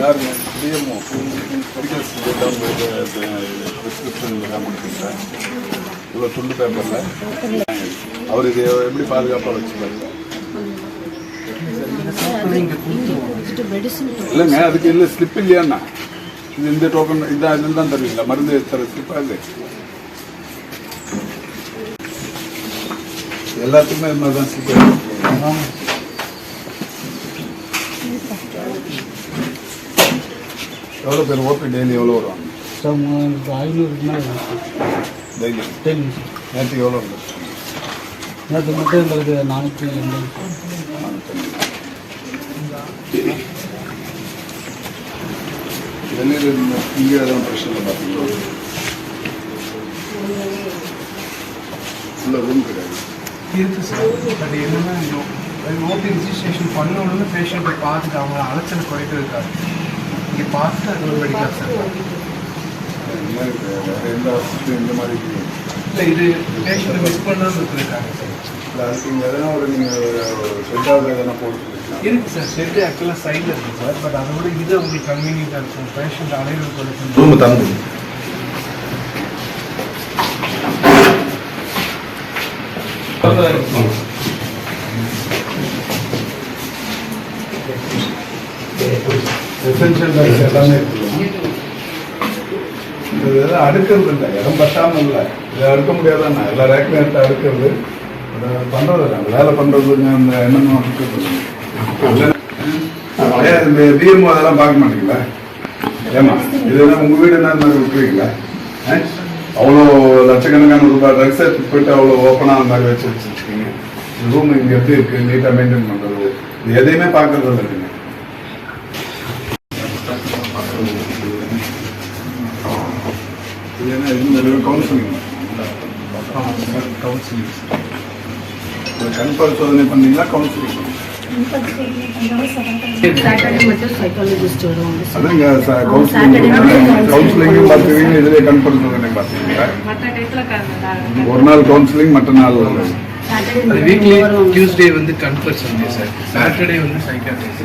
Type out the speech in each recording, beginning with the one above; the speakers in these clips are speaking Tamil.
யாருங்க டிஎம்ஓ மெடிக்கல்ஸ் ப்ரிஸ்கிரிப்ஷன் கொடுத்துருக்கேன் இவ்வளோ துண்டு பேப்பரில் அவர் இது எப்படி பாதுகாப்பாக வச்சுருக்காங்க இல்லைங்க அதுக்கு இல்லை ஸ்லிப் இல்லையாண்ணா இது இந்த டோக்கன் இதான் இதுன்னு தான் தருவீங்களா மருந்து தர ஸ்லிப்பாக இது எல்லாத்துக்குமே இது மாதிரி தான் ஸ்லிப் எவ்வளோ பேர் ஓபி டெய்லி எவ்வளோ வருவாங்க சார் 500 டெய்லி நேற்றுக்கு எவ்வளோ ഉണ്ട് நேற்று மட்டும் எங்களுக்கு 480 வெளியில் இங்கே எதுவும் பிரச்சனை பார்த்தீங்களா ஃபுல்லாக ரூம் கிடையாது இருக்குது சார் பட் என்னென்னா ஓபி ரிஜிஸ்ட்ரேஷன் பண்ண உடனே பேஷண்ட்டை பார்த்துட்டு அவங்க அலைச்சல் குறைக்கிறதுக்காக இங்கே பார்த்துட்டு அது ஒரு மெடிக்கல் சார் எந்த ஹாஸ்பிட்டல் இந்த மாதிரி இல்லை இது பேஷண்ட்டை மிஸ் பண்ணாமல் இருக்கிறதுக்காக சார் இல்லை அதுக்கு இங்கே எதனா ஒரு நீங்கள் ஷெட்டாவது எதனா போட்டு இருக்குது சார் ஷெட்டு ஆக்சுவலாக சைடில் இருக்குது சார் பட் அதை விட இது உங்களுக்கு கன்வீனியன்ட்டாக இருக்கும் பேஷண்ட் அலைவதற்கு ரூம் தந்து எசென்ஷியல் லைஃப் எல்லாமே இருக்குது அடுக்கிறது இல்லை இடம் பட்டாமல் இல்லை இதை அடுக்க முடியாதாண்ணா எல்லா ரேக்லையும் எடுத்து அடுக்கிறது அதை பண்ணுறது இல்லை அந்த வேலை பண்ணுறதுங்க அந்த என்னென்ன அடுக்கிறது இந்த டிஎம்ஓ அதெல்லாம் பார்க்க மாட்டீங்களா ஏமா இதெல்லாம் உங்கள் வீடு என்ன மாதிரி விட்டுருவீங்களா அவ்வளோ லட்சக்கணக்கான ரூபாய் ட்ரக்ஸ் எடுத்து போயிட்டு அவ்வளோ ஓப்பனாக அந்த மாதிரி வச்சு வச்சுருக்கீங்க ரூம் இங்கே எப்படி இருக்குது நீட்டாக மெயின்டைன் பண்ணுறது இது எதையுமே பார்க்கறது இல்லைங்க இது என்ன இது கவுன்சிலிங் கவுன்சிலிங் கண் பரிசோதனை பண்ணீங்களா கவுன்சிலிங் அதுங்க கவுன்சிலிங்கும் பார்த்துருவீங்க இதுலேயே கண் பரிசோதனை பார்த்தீங்களா ஒரு நாள் கவுன்சிலிங் மற்ற நாள் வீக்லி டியூஸ்டே வந்து கன்ஃபர்ஷன் சார் சாட்டர்டே வந்து சைக்காட்ரிஸ்ட்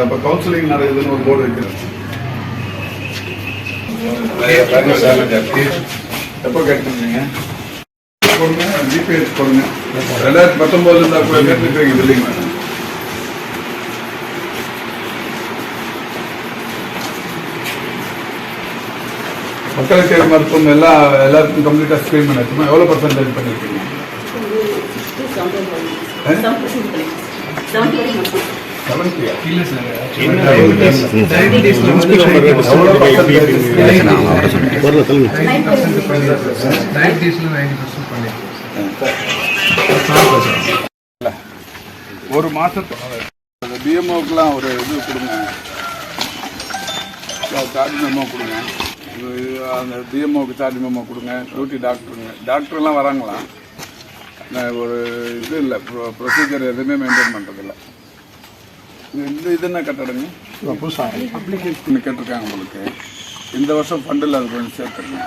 இப்போ கவுன்சிலிங் நடக்குதுன்னு ஒரு போர்டு வைக்கிறேன் எப்போ கேட்டுருந்தீங்க கொடுங்க ஜிபிஎஸ் கொடுங்க 2019 இருந்தால் கூட கேட்டுருக்கீங்க இல்லைங்க மேடம் மக்கள் சேவை மருத்துவம் எல்லாருக்கும் கம்ப்ளீட்டாக ஸ்க்ரீன் பண்ணிருக்கோம் எவ்வளோ பர்சன்டேஜ் பண்ணியிருக்கீங்க 70 இல்லை சார் ஒரு மாதத்துக்கு பிஎம்ஓக்கெலாம் ஒரு இது கொடுங்க சார்ஜ் மெமோ கொடுங்க அந்த பிஎம்ஓக்கு சார்ஜ் மெமோ கொடுங்க டியூட்டி டாக்டர்லாம் வராங்களா ஒரு இது இல்லை ப்ரொசீஜர் எதுவுமே மெயின்டைன் பண்ணுறதில்ல இது என்ன கட்டடங்க புதுசாக அப்ளிகேஷன் கேட்டிருக்காங்க உங்களுக்கு இந்த வருஷம் ஃபண்டில் அது கொஞ்சம் சேர்த்துருங்க